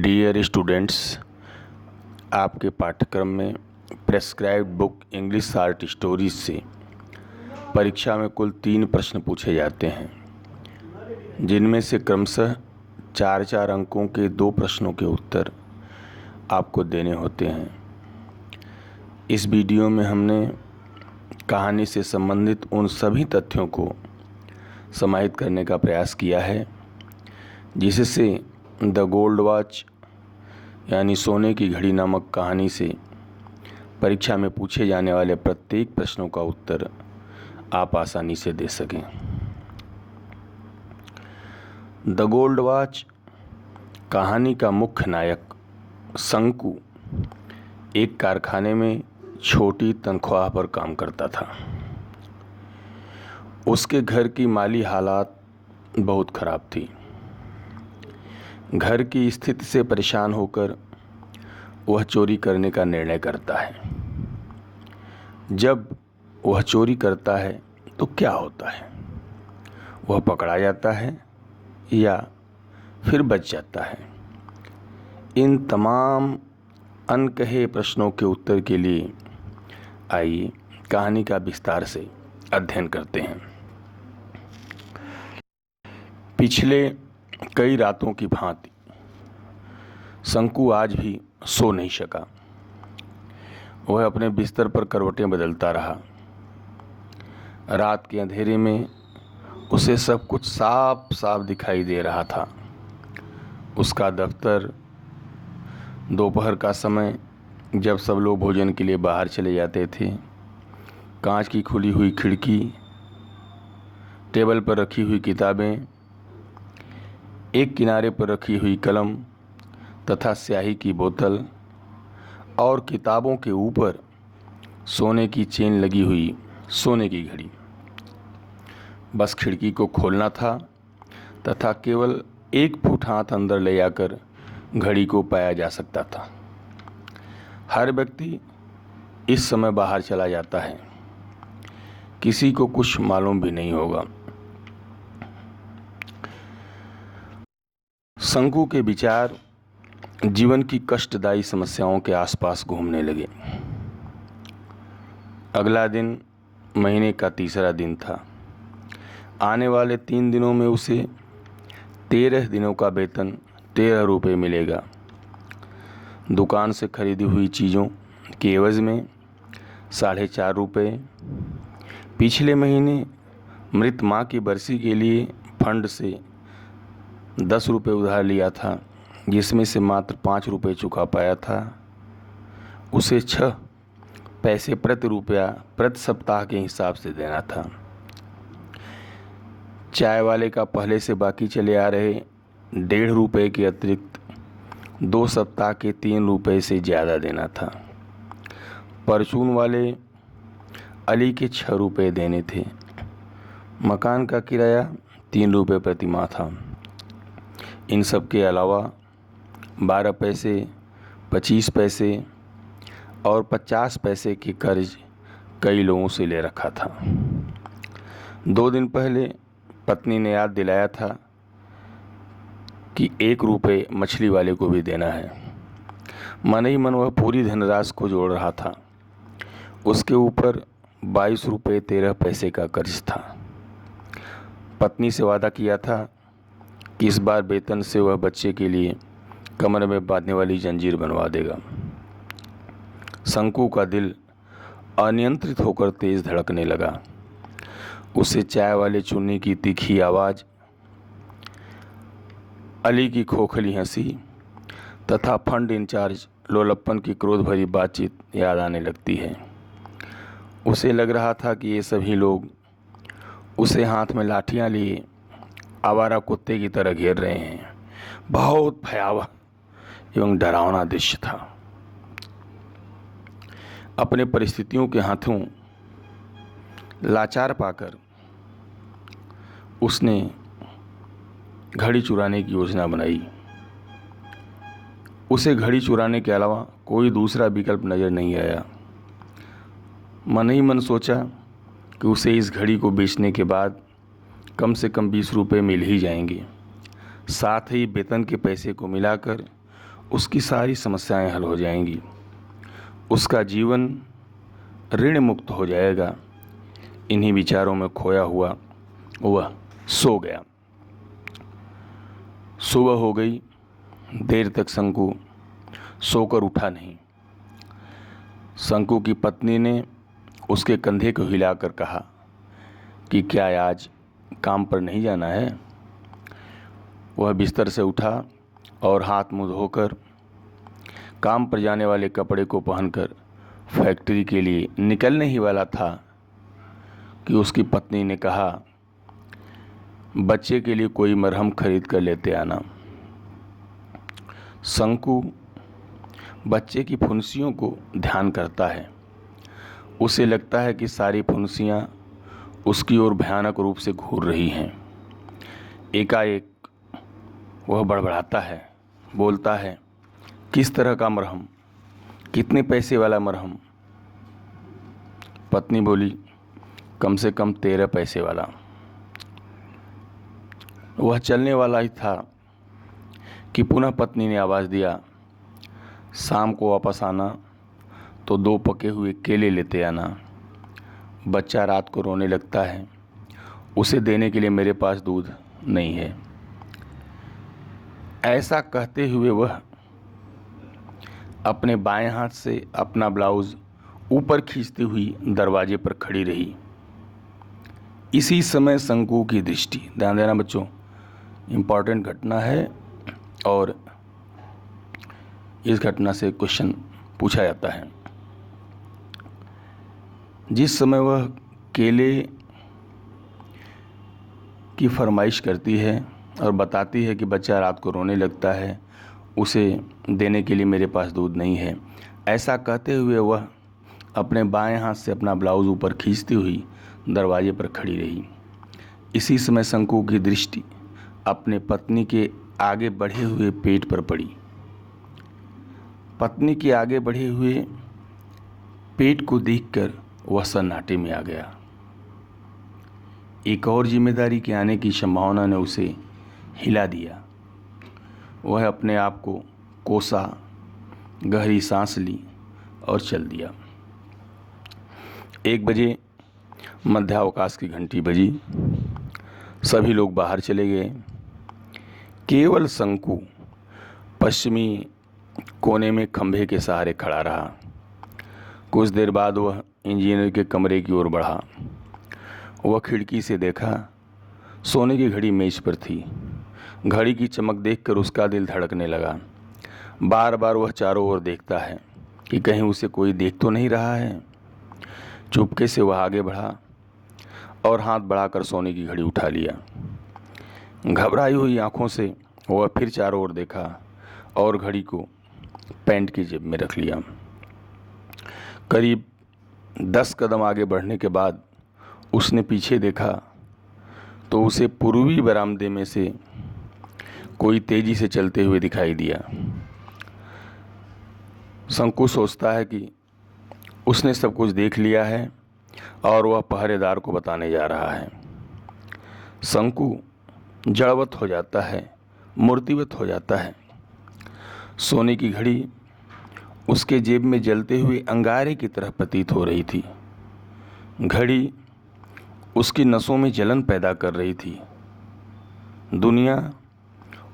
Dear students, आपके पाठ्यक्रम में prescribed book English short stories से परीक्षा में कुल 3 प्रश्न पूछे जाते हैं, जिनमें से क्रमशः 4-4 अंकों के 2 प्रश्नों के उत्तर आपको देने होते हैं। इस वीडियो में हमने कहानी से संबंधित उन सभी तथ्यों को समाहित करने का प्रयास किया है जिससे द गोल्ड वॉच यानी सोने की घड़ी नामक कहानी से परीक्षा में पूछे जाने वाले प्रत्येक प्रश्नों का उत्तर आप आसानी से दे सकें। द गोल्ड वॉच कहानी का मुख्य नायक शंकु एक कारखाने में छोटी तनख्वाह पर काम करता था। उसके घर की माली हालात बहुत खराब थी। घर की स्थिति से परेशान होकर वह चोरी करने का निर्णय करता है। जब वह चोरी करता है तो क्या होता है? वह पकड़ा जाता है या फिर बच जाता है? इन तमाम अनकहे प्रश्नों के उत्तर के लिए आइए कहानी का विस्तार से अध्ययन करते हैं। पिछले कई रातों की भांति शंकु आज भी सो नहीं सका। वह अपने बिस्तर पर करवटें बदलता रहा। रात के अंधेरे में उसे सब कुछ साफ साफ दिखाई दे रहा था। उसका दफ्तर, दोपहर का समय जब सब लोग भोजन के लिए बाहर चले जाते थे, कांच की खुली हुई खिड़की, टेबल पर रखी हुई किताबें, एक किनारे पर रखी हुई कलम तथा स्याही की बोतल और किताबों के ऊपर सोने की चेन लगी हुई सोने की घड़ी। बस खिड़की को खोलना था तथा केवल 1 फुट हाथ अंदर ले जाकर घड़ी को पाया जा सकता था। हर व्यक्ति इस समय बाहर चला जाता है, किसी को कुछ मालूम भी नहीं होगा। शंकु के विचार जीवन की कष्टदायी समस्याओं के आसपास घूमने लगे। अगला दिन महीने का 3रा दिन था। आने वाले 3 दिनों में उसे 13 दिनों का वेतन 13 रुपये मिलेगा। दुकान से खरीदी हुई चीज़ों के एवज में 4.5 रुपये। पिछले महीने मृत माँ की बरसी के लिए फंड से 10 रुपये उधार लिया था, जिसमें से मात्र 5 रुपये चुका पाया था। उसे 6 पैसे प्रति रुपया प्रति सप्ताह के हिसाब से देना था। चाय वाले का पहले से बाकी चले आ रहे 1.5 रुपये के अतिरिक्त 2 सप्ताह के 3 रुपये से ज़्यादा देना था। परचून वाले अली के 6 रुपये देने थे। मकान का किराया 3 रुपये प्रति माह था। इन सब के अलावा 12 पैसे, 25 पैसे और 50 पैसे के कर्ज कई लोगों से ले रखा था। 2 दिन पहले पत्नी ने याद दिलाया था कि 1 रुपये मछली वाले को भी देना है। मन ही मन वह पूरी धनराशि को जोड़ रहा था। उसके ऊपर 22 रुपये 13 पैसे का कर्ज था। पत्नी से वादा किया था कि इस बार वेतन से वह बच्चे के लिए कमर में बांधने वाली जंजीर बनवा देगा। शंकु का दिल अनियंत्रित होकर तेज धड़कने लगा। उसे चाय वाले चुन्नी की तीखी आवाज़, अली की खोखली हंसी तथा फंड इंचार्ज लोलप्पन की क्रोध भरी बातचीत याद आने लगती है। उसे लग रहा था कि ये सभी लोग उसे हाथ में लाठियां लिए आवारा कुत्ते की तरह घेर रहे हैं। बहुत भयावह एवं डरावना दृश्य था। अपने परिस्थितियों के हाथों लाचार पाकर उसने घड़ी चुराने की योजना बनाई। उसे घड़ी चुराने के अलावा कोई दूसरा विकल्प नज़र नहीं आया। मन ही मन सोचा कि उसे इस घड़ी को बेचने के बाद कम से कम 20 रुपये मिल ही जाएंगे। साथ ही वेतन के पैसे को मिलाकर उसकी सारी समस्याएं हल हो जाएंगी। उसका जीवन ऋण मुक्त हो जाएगा। इन्हीं विचारों में खोया हुआ वह सो गया। सुबह हो गई, देर तक शंकु सोकर उठा नहीं। शंकु की पत्नी ने उसके कंधे को हिलाकर कहा कि क्या आज काम पर नहीं जाना है। वह बिस्तर से उठा और हाथ मुंह धोकर काम पर जाने वाले कपड़े को पहनकर फैक्ट्री के लिए निकलने ही वाला था कि उसकी पत्नी ने कहा, बच्चे के लिए कोई मरहम खरीद कर लेते आना। शंकु बच्चे की फुंसियों को ध्यान करता है। उसे लगता है कि सारी फुंसियाँ उसकी ओर भयानक रूप से घूर रही हैं। एकाएक वह बड़बड़ाता है, बोलता है, किस तरह का मरहम, कितने पैसे वाला मरहम। पत्नी बोली, कम से कम 13 पैसे वाला। वह चलने वाला ही था कि पुनः पत्नी ने आवाज़ दिया, शाम को वापस आना तो 2 पके हुए केले लेते आना। बच्चा रात को रोने लगता है, उसे देने के लिए मेरे पास दूध नहीं है। ऐसा कहते हुए वह अपने बाएं हाथ से अपना ब्लाउज ऊपर खींचती हुई दरवाजे पर खड़ी रही। इसी समय शंकु की दृष्टि, ध्यान देना बच्चों, इम्पॉर्टेंट घटना है और इस घटना से क्वेश्चन पूछा जाता है। जिस समय वह केले की फरमाइश करती है और बताती है कि बच्चा रात को रोने लगता है, उसे देने के लिए मेरे पास दूध नहीं है, ऐसा कहते हुए वह अपने बाएं हाथ से अपना ब्लाउज ऊपर खींचती हुई दरवाजे पर खड़ी रही। इसी समय शंकु की दृष्टि अपने पत्नी के आगे बढ़े हुए पेट पर पड़ी। पत्नी के आगे बढ़े हुए पेट को देखकर वह सन्नाटे में आ गया। एक और जिम्मेदारी के आने की संभावना ने उसे हिला दिया। वह अपने आप को कोसा, गहरी सांस ली और चल दिया। 1 बजे मध्यावकाश की घंटी बजी। सभी लोग बाहर चले गए। केवल शंकु पश्चिमी कोने में खंभे के सहारे खड़ा रहा। कुछ देर बाद वह इंजीनियर के कमरे की ओर बढ़ा। वह खिड़की से देखा, सोने की घड़ी मेज पर थी। घड़ी की चमक देखकर उसका दिल धड़कने लगा। बार बार वह चारों ओर देखता है कि कहीं उसे कोई देख तो नहीं रहा है। चुपके से वह आगे बढ़ा और हाथ बढ़ाकर सोने की घड़ी उठा लिया। घबराई हुई आंखों से वह फिर चारों ओर देखा और घड़ी को पैंट की जेब में रख लिया। करीब 10 कदम आगे बढ़ने के बाद उसने पीछे देखा तो उसे पूर्वी बरामदे में से कोई तेजी से चलते हुए दिखाई दिया। शंकु सोचता है कि उसने सब कुछ देख लिया है और वह पहरेदार को बताने जा रहा है। शंकु जड़वत हो जाता है, मूर्तिवत हो जाता है। सोने की घड़ी उसके जेब में जलते हुए अंगारे की तरह प्रतीत हो रही थी। घड़ी उसकी नसों में जलन पैदा कर रही थी। दुनिया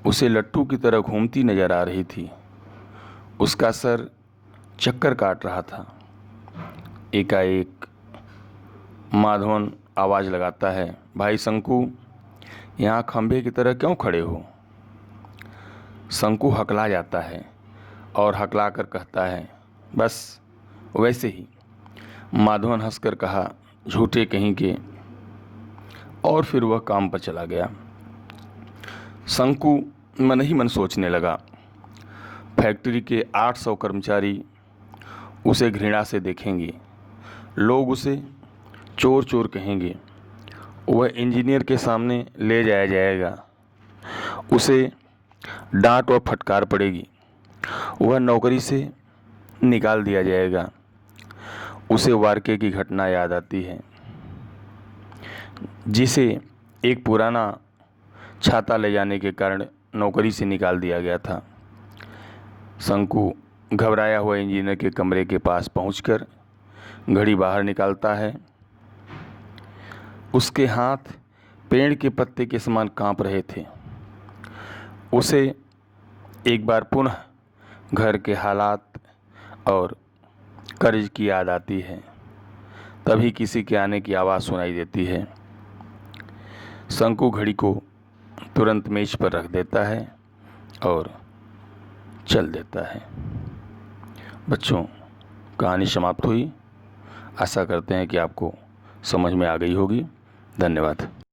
उसे लट्टू की तरह घूमती नजर आ रही थी। उसका सर चक्कर काट रहा था। एकाएक माधवन आवाज़ लगाता है, भाई शंकु, यहाँ खंभे की तरह क्यों खड़े हो। शंकु हकला जाता है और हकला कर कहता है, बस वैसे ही। माधवन हंसकर कहा, झूठे कहीं के, और फिर वह काम पर चला गया। शंकु मन ही मन सोचने लगा, फैक्ट्री के 800 कर्मचारी उसे घृणा से देखेंगे। लोग उसे चोर चोर कहेंगे। वह इंजीनियर के सामने ले जाया जाएगा। उसे डांट और फटकार पड़ेगी। वह नौकरी से निकाल दिया जाएगा। उसे वार्के की घटना याद आती है, जिसे एक पुराना छाता ले जाने के कारण नौकरी से निकाल दिया गया था। शंकु घबराया हुआ इंजीनियर के कमरे के पास पहुंचकर घड़ी बाहर निकालता है। उसके हाथ पेड़ के पत्ते के समान कांप रहे थे। उसे एक बार पुनः घर के हालात और कर्ज की याद आती है। तभी किसी के आने की आवाज़ सुनाई देती है। शंकु घड़ी को तुरंत मेज पर रख देता है और चल देता है। बच्चों, कहानी समाप्त हुई। आशा करते हैं कि आपको समझ में आ गई होगी। धन्यवाद।